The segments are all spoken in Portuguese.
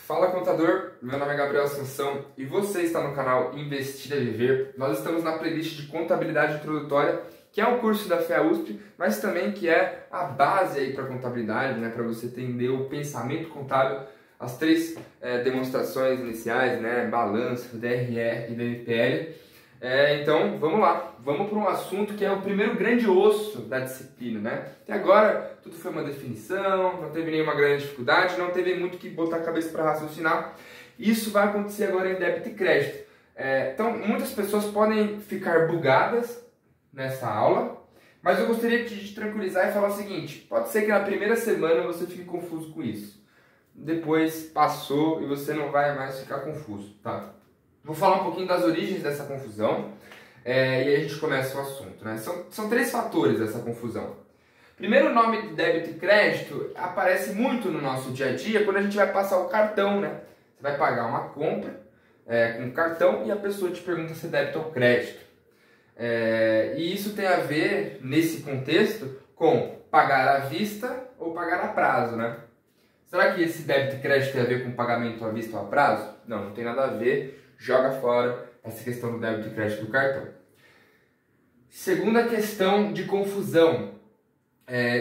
Fala contador, meu nome é Gabriel Assunção e você está no canal Investir é Viver. Nós estamos na playlist de contabilidade introdutória, que é um curso da FEA-USP, mas também que é a base aí para contabilidade, né, para você entender o pensamento contábil, as três demonstrações iniciais, né, balanço, DRE e DNPL. Então, vamos lá. Vamos para um assunto que é o primeiro grande osso da disciplina, né? Até agora, tudo foi uma definição, não teve nenhuma grande dificuldade, não teve muito que botar a cabeça para raciocinar. Isso vai acontecer agora em débito e crédito. Então, muitas pessoas podem ficar bugadas nessa aula, mas eu gostaria de te tranquilizar e falar o seguinte: pode ser que na primeira semana você fique confuso com isso. Depois passou e você não vai mais ficar confuso, tá? Vou falar um pouquinho das origens dessa confusão e aí a gente começa o assunto, né? São três fatores dessa confusão. Primeiro, o nome de débito e crédito aparece muito no nosso dia a dia quando a gente vai passar o cartão, né? Você vai pagar uma compra com cartão e a pessoa te pergunta se é débito ou crédito. E isso tem a ver, nesse contexto, com pagar à vista ou pagar a prazo, né? Será que esse débito e crédito tem a ver com pagamento à vista ou a prazo? Não tem nada a ver. Joga fora essa questão do débito e crédito do cartão. Segunda questão de confusão.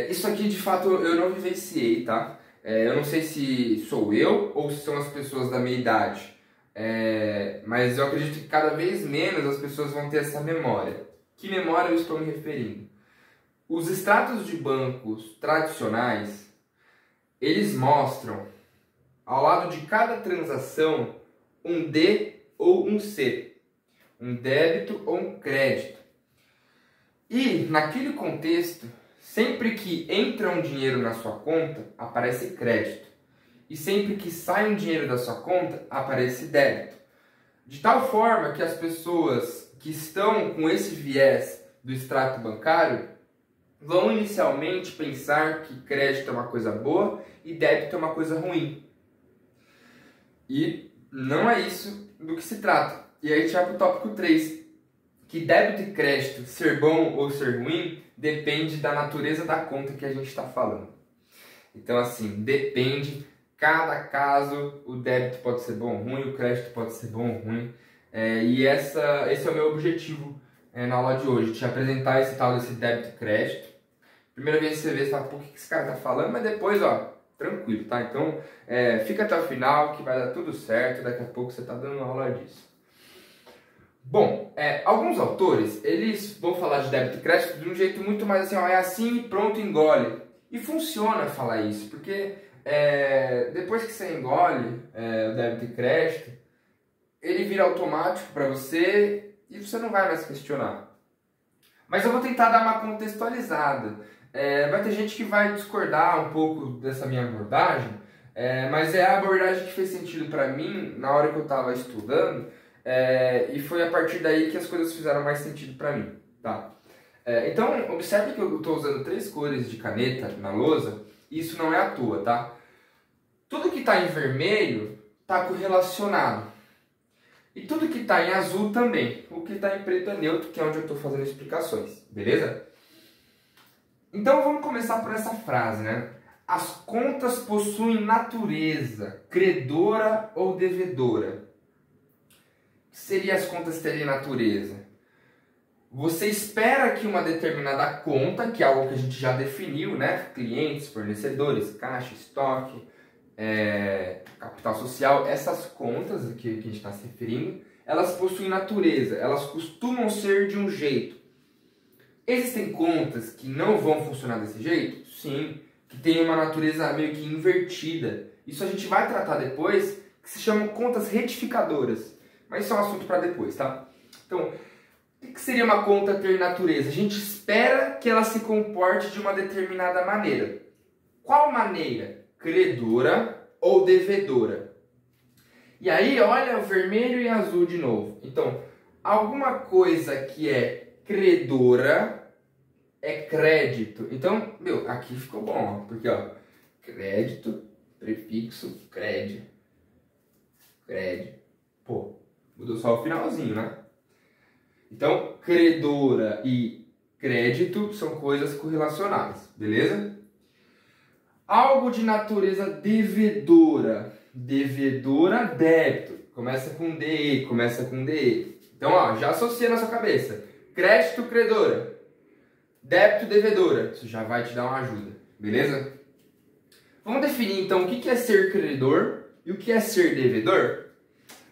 Isso aqui, de fato, eu não vivenciei, tá? Eu não sei se sou eu ou se são as pessoas da minha idade. Mas eu acredito que cada vez menos as pessoas vão ter essa memória. Que memória eu estou me referindo? Os extratos de bancos tradicionais, eles mostram, ao lado de cada transação, um D ou um C, um débito ou um crédito. E naquele contexto, sempre que entra um dinheiro na sua conta, aparece crédito. E sempre que sai um dinheiro da sua conta, aparece débito. De tal forma que as pessoas que estão com esse viés do extrato bancário vão inicialmente pensar que crédito é uma coisa boa e débito é uma coisa ruim. E não é isso do que se trata. E aí a gente vai para o tópico 3, que débito e crédito, ser bom ou ser ruim, depende da natureza da conta que a gente está falando. Então, assim, depende, cada caso, o débito pode ser bom ou ruim, o crédito pode ser bom ou ruim. Esse é o meu objetivo na aula de hoje, te apresentar esse tal desse débito e crédito. Primeira vez que você vê, você fala, por que esse cara está falando? Mas depois, ó, tranquilo, tá? Então, fica até o final que vai dar tudo certo, daqui a pouco você está dando aula disso. Bom, alguns autores, eles vão falar de débito e crédito de um jeito muito mais assim, ó, é assim e pronto, engole. E funciona falar isso, porque depois que você engole o débito e crédito, ele vira automático para você e você não vai mais questionar. Mas eu vou tentar dar uma contextualizada. Vai ter gente que vai discordar um pouco dessa minha abordagem, mas é a abordagem que fez sentido para mim na hora que eu estava estudando, e foi a partir daí que as coisas fizeram mais sentido para mim, tá? Então, observe que eu estou usando 3 cores de caneta na lousa, e isso não é à toa, tá? Tudo que está em vermelho está correlacionado, e tudo que está em azul também. O que está em preto é neutro, que é onde eu estou fazendo explicações, beleza? Então vamos começar por essa frase, né? As contas possuem natureza, credora ou devedora. O que seria as contas terem natureza? Você espera que uma determinada conta, que é algo que a gente já definiu, né? Clientes, fornecedores, caixa, estoque, capital social, essas contas que a gente está se referindo, elas possuem natureza, elas costumam ser de um jeito. Existem contas que não vão funcionar desse jeito? Sim, que tem uma natureza meio que invertida. Isso a gente vai tratar depois, que se chamam contas retificadoras. Mas isso é um assunto para depois, tá? Então, o que seria uma conta ter natureza? A gente espera que ela se comporte de uma determinada maneira. Qual maneira? Credora ou devedora? E aí, olha o vermelho e azul de novo. Então, alguma coisa que é credora é crédito. Então, aqui ficou bom, ó, porque ó, crédito, prefixo, crédito. Pô, mudou só o finalzinho, né? Então, credora e crédito são coisas correlacionadas, beleza? Algo de natureza devedora. devedora, débito. Começa com DE, começa com DE. Então, ó, já associa na sua cabeça. Crédito, credora. Débito, devedora. Isso já vai te dar uma ajuda, beleza? Vamos definir, então, o que é ser credor e o que é ser devedor?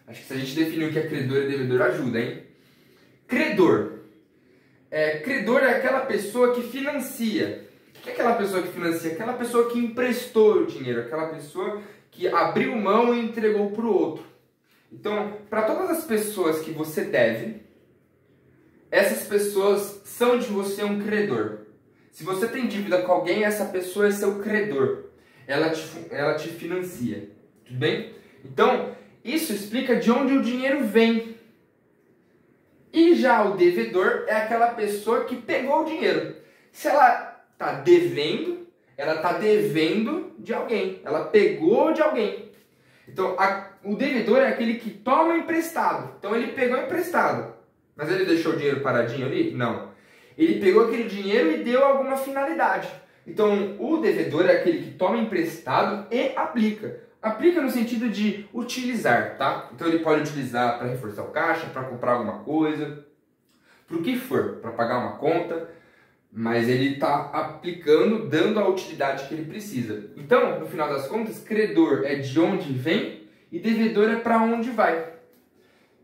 Acho que se a gente definir o que é credor e devedor, ajuda, hein? Credor. Credor é aquela pessoa que financia. O que é aquela pessoa que financia? Aquela pessoa que emprestou o dinheiro, aquela pessoa que abriu mão e entregou para o outro. Então, para todas as pessoas que você deve, essas pessoas são de você um credor. Se você tem dívida com alguém, essa pessoa é seu credor. Ela te financia. Tudo bem? Então, isso explica de onde o dinheiro vem. E já o devedor é aquela pessoa que pegou o dinheiro. Se ela está devendo, ela está devendo de alguém. Ela pegou de alguém. Então, o devedor é aquele que toma emprestado. Então, ele pegou emprestado. Mas ele deixou o dinheiro paradinho ali? Não. Ele pegou aquele dinheiro e deu alguma finalidade. Então, o devedor é aquele que toma emprestado e aplica. Aplica no sentido de utilizar, tá? Então, ele pode utilizar para reforçar o caixa, para comprar alguma coisa, para o que for, para pagar uma conta, mas ele está aplicando, dando a utilidade que ele precisa. Então, no final das contas, credor é de onde vem e devedor é para onde vai.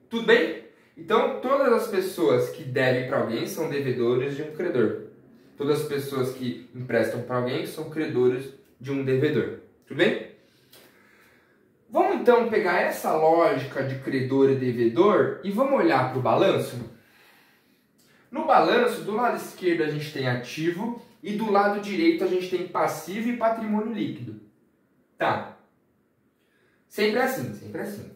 Tudo bem? Então, todas as pessoas que devem para alguém são devedores de um credor. Todas as pessoas que emprestam para alguém são credores de um devedor. Tudo bem? Vamos então pegar essa lógica de credor e devedor e vamos olhar para o balanço? No balanço, do lado esquerdo a gente tem ativo e do lado direito a gente tem passivo e patrimônio líquido. Tá. Sempre assim, sempre assim.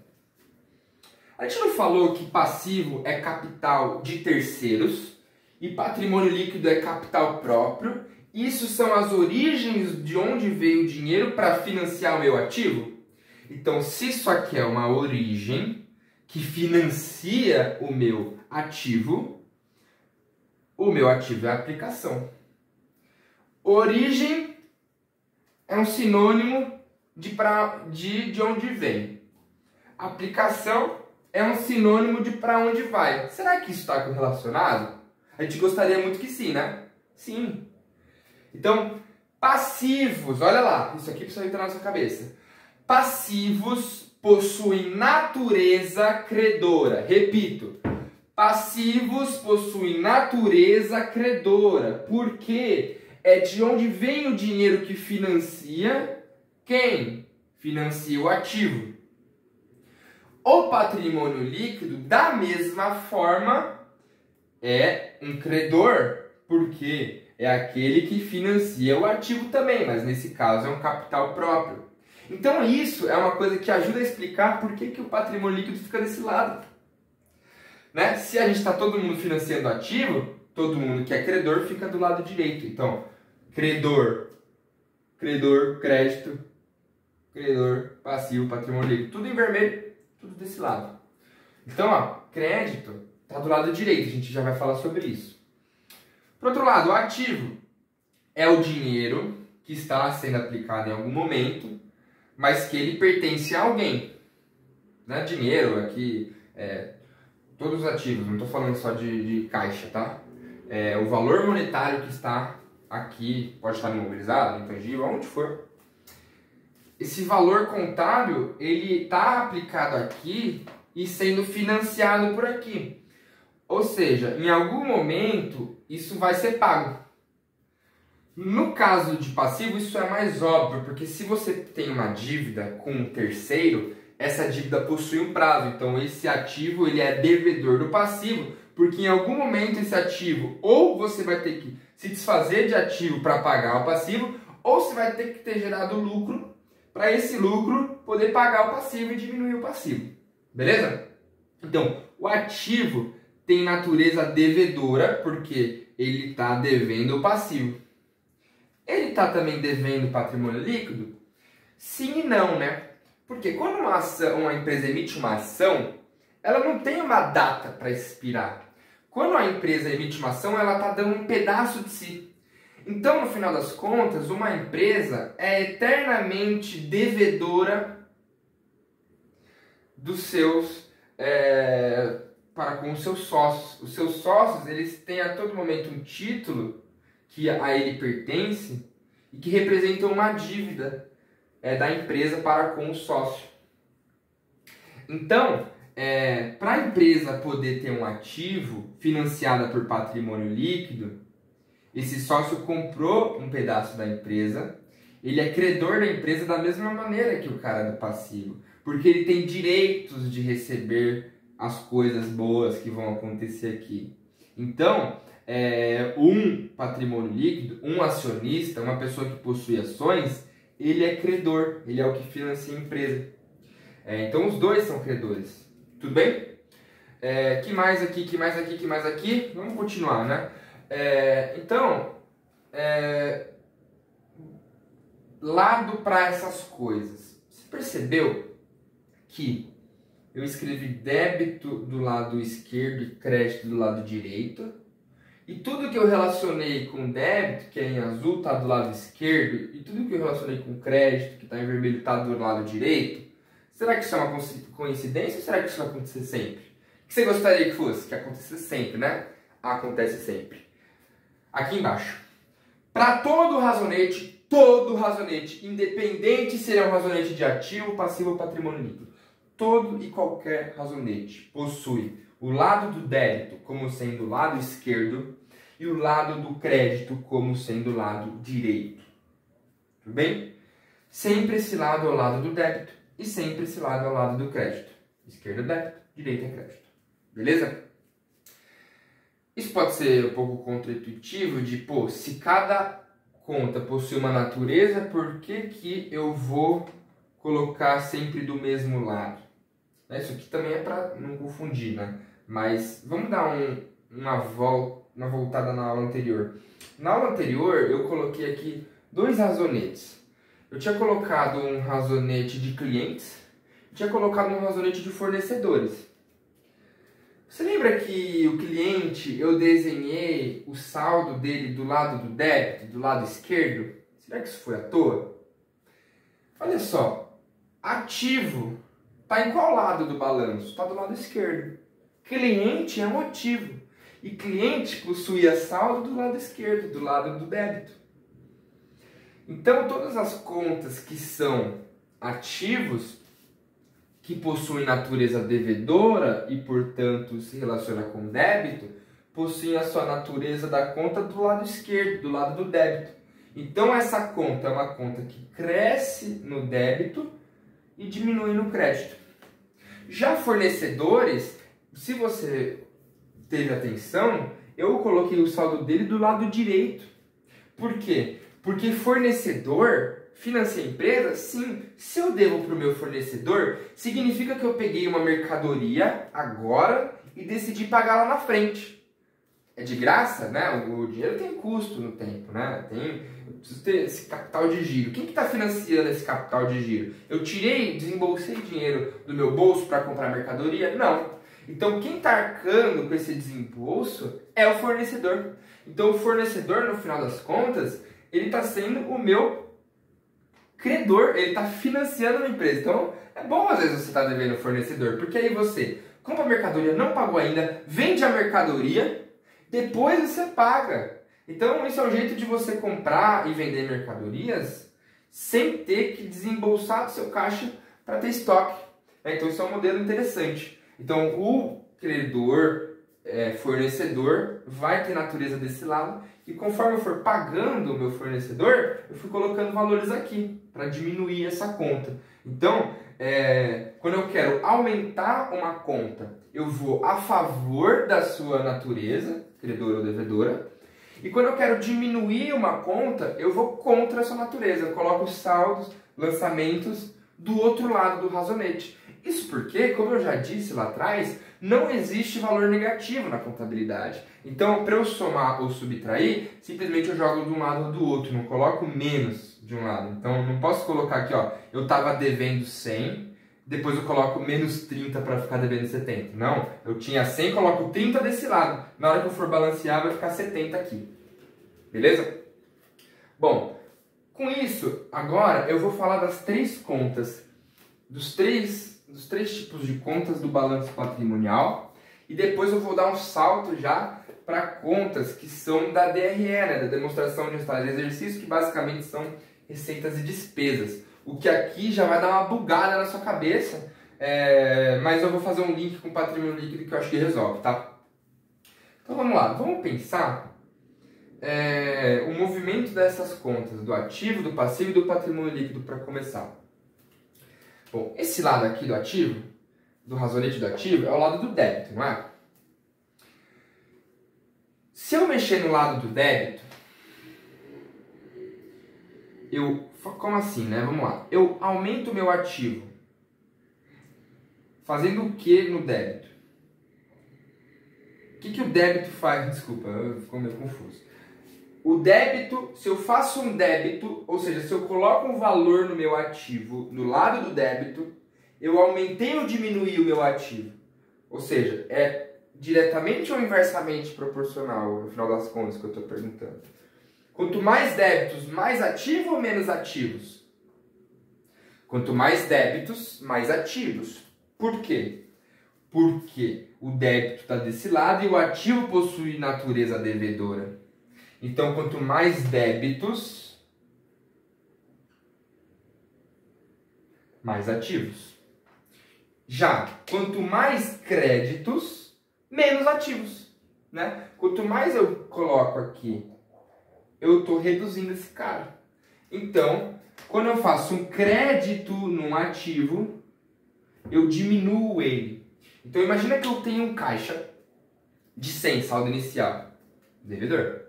A gente não falou que passivo é capital de terceiros e patrimônio líquido é capital próprio? Isso são as origens de onde veio o dinheiro para financiar o meu ativo? Então, se isso aqui é uma origem que financia o meu ativo é a aplicação. Origem é um sinônimo de onde vem. Aplicação é um sinônimo de para onde vai. Será que isso está correlacionado? A gente gostaria muito que sim, né? Sim. Então, passivos, olha lá, isso aqui precisa entrar na sua cabeça. Passivos possuem natureza credora. Repito, passivos possuem natureza credora. Por quê? É de onde vem o dinheiro que financia quem? Financia o ativo. O patrimônio líquido, da mesma forma, é um credor, porque é aquele que financia o ativo também, mas nesse caso é um capital próprio. Então isso é uma coisa que ajuda a explicar por que o patrimônio líquido fica desse lado. Né? Se a gente está todo mundo financiando ativo, todo mundo que é credor fica do lado direito. Então, credor, crédito, credor, passivo, patrimônio líquido. Tudo em vermelho, tudo desse lado. Então, ó, crédito está do lado direito, a gente já vai falar sobre isso. Por outro lado, o ativo é o dinheiro que está sendo aplicado em algum momento, mas que ele pertence a alguém. Né? Dinheiro aqui, todos os ativos, não estou falando só de caixa, tá? O valor monetário que está aqui, pode estar imobilizado, intangível, onde for. Esse valor contábil, ele está aplicado aqui e sendo financiado por aqui. Ou seja, em algum momento, isso vai ser pago. No caso de passivo, isso é mais óbvio, porque se você tem uma dívida com um terceiro, essa dívida possui um prazo. Então, esse ativo ele é devedor do passivo, porque em algum momento esse ativo, ou você vai ter que se desfazer de ativo para pagar o passivo, ou você vai ter que ter gerado lucro para esse lucro poder pagar o passivo e diminuir o passivo. Beleza? Então, o ativo tem natureza devedora, porque ele está devendo o passivo. Ele está também devendo patrimônio líquido? Sim e não, né? Porque quando uma empresa emite uma ação, ela não tem uma data para expirar. Quando a empresa emite uma ação, ela está dando um pedaço de si. Então, no final das contas, uma empresa é eternamente devedora dos seus para com os seus sócios. Os seus sócios, eles têm a todo momento um título que a ele pertence e que representa uma dívida da empresa para com o sócio. Então, para a empresa poder ter um ativo financiado por patrimônio líquido, esse sócio comprou um pedaço da empresa, ele é credor da empresa da mesma maneira que o cara do passivo, porque ele tem direitos de receber as coisas boas que vão acontecer aqui. Então, um patrimônio líquido, um acionista, uma pessoa que possui ações, ele é credor, ele é o que financia a empresa. Então, os dois são credores. Tudo bem? Que mais aqui, que mais aqui, que mais aqui? Vamos continuar, né? Então, lado para essas coisas. Você percebeu que eu escrevi débito do lado esquerdo e crédito do lado direito? E tudo que eu relacionei com débito, que é em azul, está do lado esquerdo, e tudo que eu relacionei com crédito, que está em vermelho, está do lado direito? Será que isso é uma coincidência ou será que isso vai acontecer sempre? O que você gostaria que fosse? Que acontecesse sempre, né? Acontece sempre. Aqui embaixo. Para todo razonete, independente se ele é um razonete de ativo, passivo ou patrimônio líquido, todo e qualquer razonete possui o lado do débito como sendo o lado esquerdo e o lado do crédito como sendo o lado direito. Tudo bem? Sempre esse lado é o lado do débito e sempre esse lado é o lado do crédito. Esquerda é débito, direita é crédito. Beleza? Isso pode ser um pouco contraintuitivo de, se cada conta possui uma natureza, por que eu vou colocar sempre do mesmo lado? Isso aqui também é para não confundir, né? Mas vamos dar uma voltada na aula anterior. Na aula anterior, eu coloquei aqui dois razonetes. Eu tinha colocado um razonete de clientes, tinha colocado um razonete de fornecedores. Você lembra que o cliente, eu desenhei o saldo dele do lado do débito, do lado esquerdo? Será que isso foi à toa? Olha só, ativo está em qual lado do balanço? Está do lado esquerdo. Cliente é um ativo. E cliente possuía saldo do lado esquerdo, do lado do débito. Então, todas as contas que são ativos, que possuem natureza devedora e, portanto, se relaciona com débito, possuem a sua natureza da conta do lado esquerdo, do lado do débito. Então, essa conta é uma conta que cresce no débito e diminui no crédito. Já fornecedores, se você teve atenção, eu coloquei o saldo dele do lado direito. Por quê? Porque fornecedor financia a empresa? Sim. Se eu devo para o meu fornecedor, significa que eu peguei uma mercadoria agora e decidi pagar lá na frente. É de graça, né? O dinheiro tem custo no tempo, né? Eu preciso ter esse capital de giro. Quem que está financiando esse capital de giro? Eu desembolsei dinheiro do meu bolso para comprar mercadoria? Não. Então, quem está arcando com esse desembolso é o fornecedor. Então, o fornecedor, no final das contas, ele está sendo o meu credor, ele está financiando a empresa. Então, é bom às vezes você estar devendo ao fornecedor, porque aí você compra a mercadoria, não pagou ainda, vende a mercadoria, depois você paga. Então, isso é um jeito de você comprar e vender mercadorias sem ter que desembolsar do seu caixa para ter estoque. Então, isso é um modelo interessante. Então, o credor, fornecedor, vai ter natureza desse lado e conforme eu for pagando o meu fornecedor, eu fui colocando valores aqui para diminuir essa conta. Então, quando eu quero aumentar uma conta, eu vou a favor da sua natureza, credora ou devedora, e quando eu quero diminuir uma conta, eu vou contra a sua natureza, eu coloco os saldos, lançamentos do outro lado do razonete. Isso porque, como eu já disse lá atrás, não existe valor negativo na contabilidade. Então, para eu somar ou subtrair, simplesmente eu jogo de um lado ou do outro, não coloco menos de um lado. Então, não posso colocar aqui, eu estava devendo 100, depois eu coloco menos 30 para ficar devendo 70. Não, eu tinha 100, coloco 30 desse lado. Na hora que eu for balancear, vai ficar 70 aqui. Beleza? Bom, com isso, agora eu vou falar das três contas, dos 3 tipos de contas do balanço patrimonial. E depois eu vou dar um salto já para contas que são da DRE, né, da demonstração de resultado de exercício, que basicamente são receitas e despesas. O que aqui já vai dar uma bugada na sua cabeça, mas eu vou fazer um link com o patrimônio líquido que eu acho que resolve, tá? Então vamos lá, vamos pensar o movimento dessas contas, do ativo, do passivo e do patrimônio líquido para começar. Bom, esse lado aqui do ativo, do razonete do ativo, é o lado do débito, não é? Se eu mexer no lado do débito, como assim, né? Vamos lá. Eu aumento o meu ativo. Fazendo o que no débito? O que o débito faz? Desculpa, ficou meio confuso. O débito, se eu faço um débito, ou seja, se eu coloco um valor no meu ativo, no lado do débito, eu aumentei ou diminuí o meu ativo? Ou seja, é diretamente ou inversamente proporcional, no final das contas, que eu estou perguntando. Quanto mais débitos, mais ativo ou menos ativos? Quanto mais débitos, mais ativos. Por quê? Porque o débito está desse lado e o ativo possui natureza devedora. Então, quanto mais débitos, mais ativos. Já, quanto mais créditos, menos ativos, né? Quanto mais eu coloco aqui, eu estou reduzindo esse cara. Então, quando eu faço um crédito num ativo, eu diminuo ele. Então, imagina que eu tenho um caixa de 100, saldo inicial, devedor.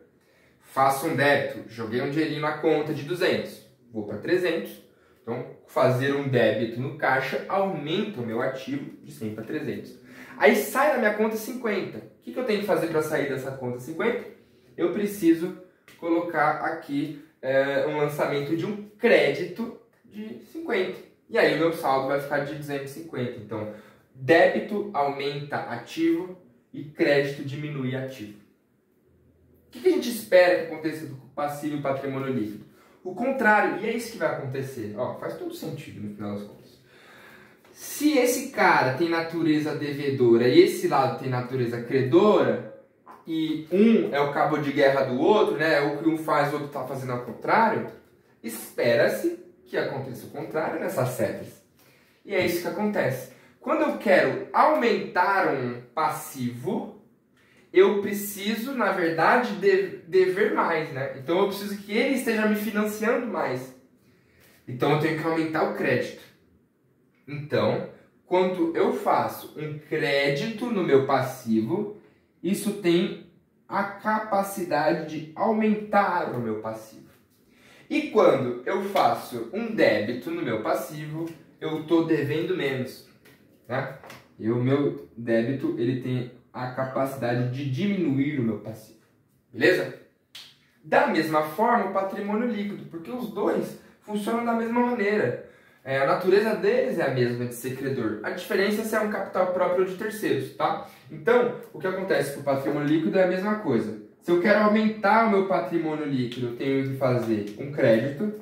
Faço um débito, joguei um dinheirinho na conta de 200, vou para 300. Então, fazer um débito no caixa aumenta o meu ativo de 100 para 300. Aí sai da minha conta 50. O que eu tenho que fazer para sair dessa conta 50? Eu preciso colocar aqui um lançamento de um crédito de 50. E aí o meu saldo vai ficar de 250. Então, débito aumenta ativo e crédito diminui ativo. O que a gente espera que aconteça com o passivo e o patrimônio líquido? O contrário, e é isso que vai acontecer. Ó, faz todo sentido no final das contas. Se esse cara tem natureza devedora e esse lado tem natureza credora, e um é o cabo de guerra do outro, né? O que um faz, o outro está fazendo ao contrário, espera-se que aconteça o contrário nessas setas. E é isso que acontece. Quando eu quero aumentar um passivo, eu preciso, na verdade, dever mais, né? Então eu preciso que ele esteja me financiando mais. Então eu tenho que aumentar o crédito. Então, quando eu faço um crédito no meu passivo, isso tem a capacidade de aumentar o meu passivo. E quando eu faço um débito no meu passivo, eu estou devendo menos, né? E o meu débito, ele tem a capacidade de diminuir o meu passivo. Beleza? Da mesma forma, o patrimônio líquido, porque os dois funcionam da mesma maneira. A natureza deles é a mesma de ser credor. A diferença é se é um capital próprio ou de terceiros, tá? Então, o que acontece com o patrimônio líquido é a mesma coisa. Se eu quero aumentar o meu patrimônio líquido, eu tenho que fazer um crédito.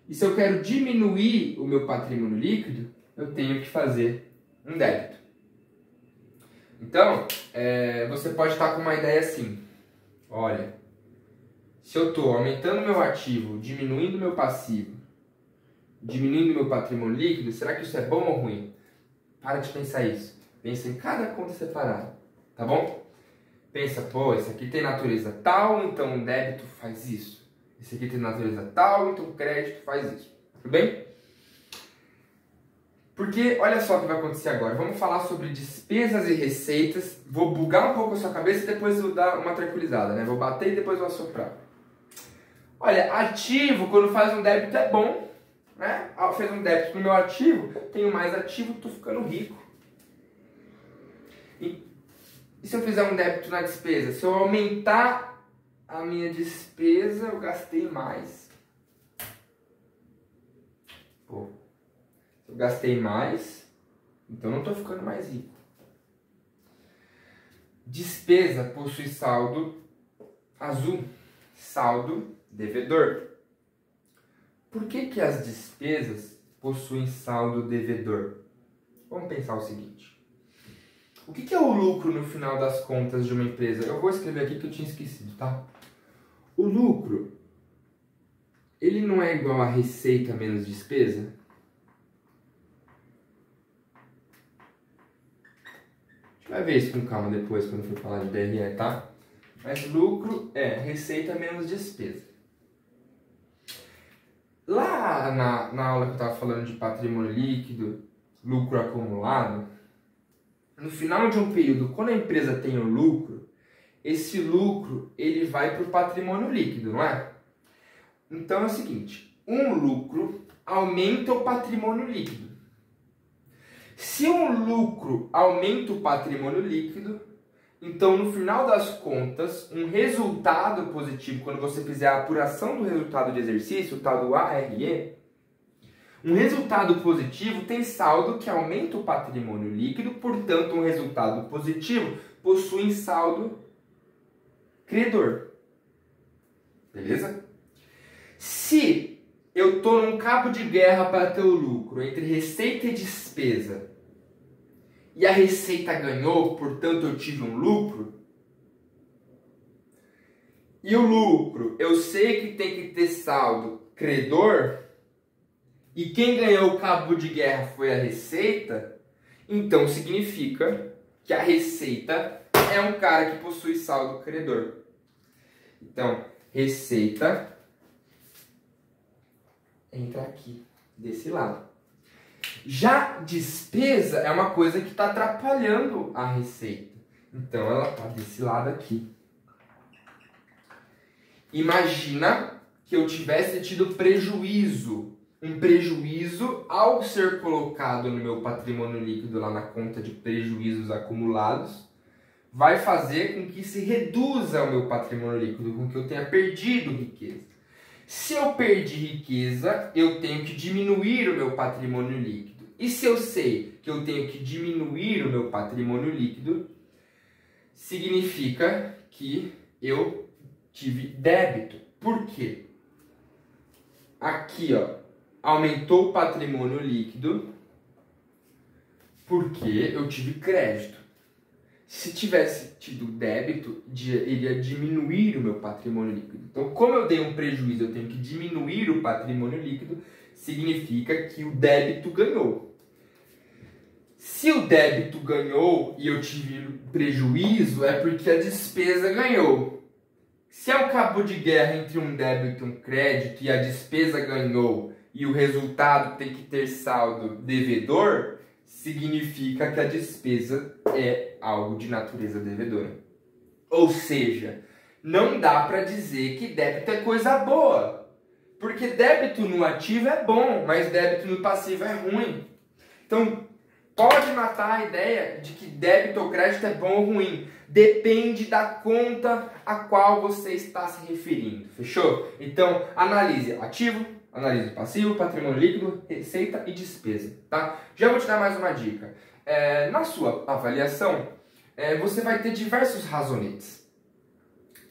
E se eu quero diminuir o meu patrimônio líquido, eu tenho que fazer um débito. Então, você pode estar com uma ideia assim. Olha, se eu estou aumentando meu ativo, diminuindo meu passivo, diminuindo meu patrimônio líquido, será que isso é bom ou ruim? Para de pensar isso. Pensa em cada conta separada, tá bom? Pensa, pô, esse aqui tem natureza tal, então o débito faz isso. Esse aqui tem natureza tal, então o crédito faz isso. Tudo bem? Porque, olha só o que vai acontecer agora. Vamos falar sobre despesas e receitas. Vou bugar um pouco a sua cabeça e depois eu dar uma tranquilizada, né? Vou bater e depois vou assoprar. Olha, ativo, quando faz um débito é bom, né? Fez um débito no meu ativo, tenho mais ativo, estou ficando rico. E se eu fizer um débito na despesa? Se eu aumentar a minha despesa, eu gastei mais. Pô, eu gastei mais, então não estou ficando mais rico. Despesa possui saldo azul, saldo devedor. Por que as despesas possuem saldo devedor? Vamos pensar o seguinte. O que é o lucro no final das contas de uma empresa? Eu vou escrever aqui que eu tinha esquecido, tá? O lucro, ele não é igual a receita menos despesa? A gente vai ver isso com calma depois, quando for falar de DRE, tá? Mas lucro é receita menos despesa. Lá na aula que eu estava falando de patrimônio líquido, lucro acumulado, no final de um período, quando a empresa tem o lucro, esse lucro ele vai para o patrimônio líquido, não é? Então é o seguinte, um lucro aumenta o patrimônio líquido. Se um lucro aumenta o patrimônio líquido, então no final das contas, um resultado positivo, quando você fizer a apuração do resultado de exercício, o tal do ARE, um resultado positivo tem saldo que aumenta o patrimônio líquido, portanto, um resultado positivo possui saldo credor. Beleza? Se eu estou num cabo de guerra para ter o lucro entre receita e despesa, e a receita ganhou, portanto eu tive um lucro, e o lucro eu sei que tem que ter saldo credor, e quem ganhou o cabo de guerra foi a receita, então significa que a receita é um cara que possui saldo credor. Então, receita entra aqui, desse lado. Já despesa é uma coisa que está atrapalhando a receita. Então, ela está desse lado aqui. Imagina que eu tivesse tido prejuízo. Um prejuízo, ao ser colocado no meu patrimônio líquido, lá na conta de prejuízos acumulados, vai fazer com que se reduza o meu patrimônio líquido, com que eu tenha perdido riqueza. Se eu perdi riqueza, eu tenho que diminuir o meu patrimônio líquido. E se eu sei que eu tenho que diminuir o meu patrimônio líquido, significa que eu tive débito. Por quê? Aqui, ó, aumentou o patrimônio líquido porque eu tive crédito. Se tivesse tido débito, iria diminuir o meu patrimônio líquido. Então, como eu dei um prejuízo, eu tenho que diminuir o patrimônio líquido, significa que o débito ganhou. Se o débito ganhou e eu tive prejuízo, é porque a despesa ganhou. Se é um cabo de guerra entre um débito e um crédito e a despesa ganhou e o resultado tem que ter saldo devedor, significa que a despesa é algo de natureza devedora. Ou seja, não dá para dizer que débito é coisa boa. Porque débito no ativo é bom, mas débito no passivo é ruim. Então, pode matar a ideia de que débito ou crédito é bom ou ruim. Depende da conta a qual você está se referindo. Fechou? Então, analise ativo, analise passivo, patrimônio líquido, receita e despesa. Tá? Já vou te dar mais uma dica. Na sua avaliação, você vai ter diversos razonetes.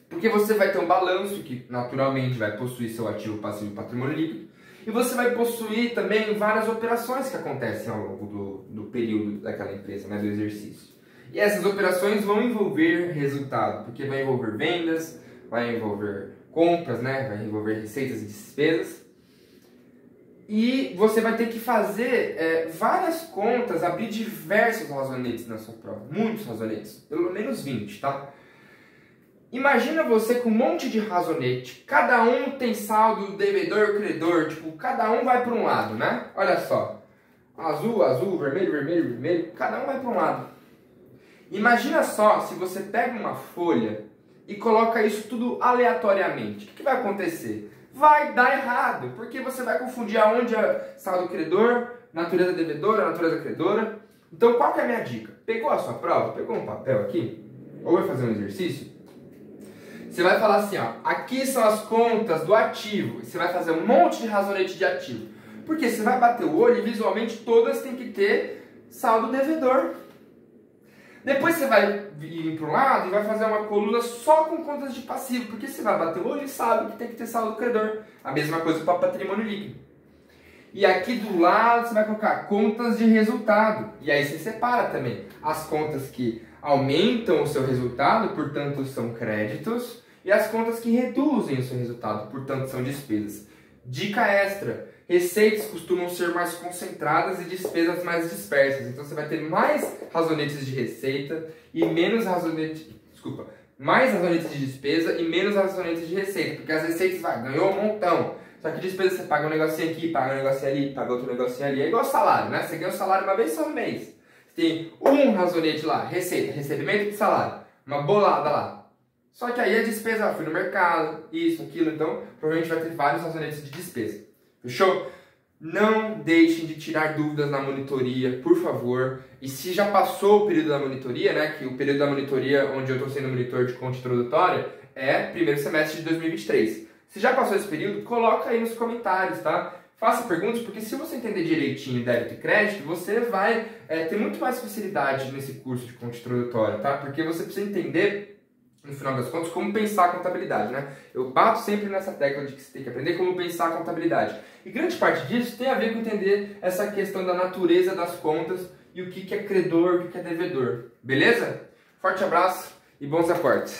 Porque você vai ter um balanço que naturalmente vai possuir seu ativo, passivo e patrimônio líquido. E você vai possuir também várias operações que acontecem ao longo do período daquela empresa, né, do exercício. E essas operações vão envolver resultado, porque vai envolver vendas, vai envolver compras, né, vai envolver receitas e despesas. E você vai ter que fazer várias contas, abrir diversos razonetes na sua prova, muitos razonetes, pelo menos 20, tá? Imagina você com um monte de razonete, cada um tem saldo devedor, credor, tipo, cada um vai para um lado, né? Olha só, azul, azul, vermelho, vermelho, vermelho, cada um vai para um lado. Imagina só se você pega uma folha e coloca isso tudo aleatoriamente, o que vai acontecer? Vai dar errado, porque você vai confundir aonde é saldo credor, natureza devedora, natureza credora. Então qual que é a minha dica? Pegou a sua prova? Pegou um papel aqui? Ou vai fazer um exercício? Você vai falar assim, ó, aqui são as contas do ativo. Você vai fazer um monte de razonete de ativo. Porque você vai bater o olho e visualmente todas têm que ter saldo devedor. Depois você vai ir para um lado e vai fazer uma coluna só com contas de passivo. Porque você vai bater o olho e sabe que tem que ter saldo credor. A mesma coisa para patrimônio líquido. E aqui do lado você vai colocar contas de resultado. E aí você separa também as contas que aumentam o seu resultado, portanto são créditos, e as contas que reduzem o seu resultado, portanto são despesas. Dica extra: receitas costumam ser mais concentradas e despesas mais dispersas. Então você vai ter mais razonetes de receita e menos razonetes... mais razonetes de despesa e menos razonetes de receita. Porque as receitas ganhou um montão. Só que despesa você paga um negocinho aqui, paga um negocinho ali, paga outro negocinho ali. É igual salário, né? Você ganha o salário uma vez só no mês. Você tem um razonete lá, receita, recebimento de salário, uma bolada lá. Só que aí a despesa, fui no mercado, isso, aquilo, então provavelmente vai ter vários razonetes de despesa. Fechou? Não deixem de tirar dúvidas na monitoria, por favor. E se já passou o período da monitoria, né, que o período da monitoria onde eu estou sendo monitor de conta introdutória é primeiro semestre de 2023. Se já passou esse período, coloca aí nos comentários, tá? Faça perguntas, porque se você entender direitinho débito e crédito, você vai ter muito mais facilidade nesse curso de conta introdutória, tá? Porque você precisa entender, no final das contas, como pensar a contabilidade, né? Eu bato sempre nessa tecla de que você tem que aprender como pensar a contabilidade. E grande parte disso tem a ver com entender essa questão da natureza das contas e o que é credor, o que é devedor. Beleza? Forte abraço e bons aportes!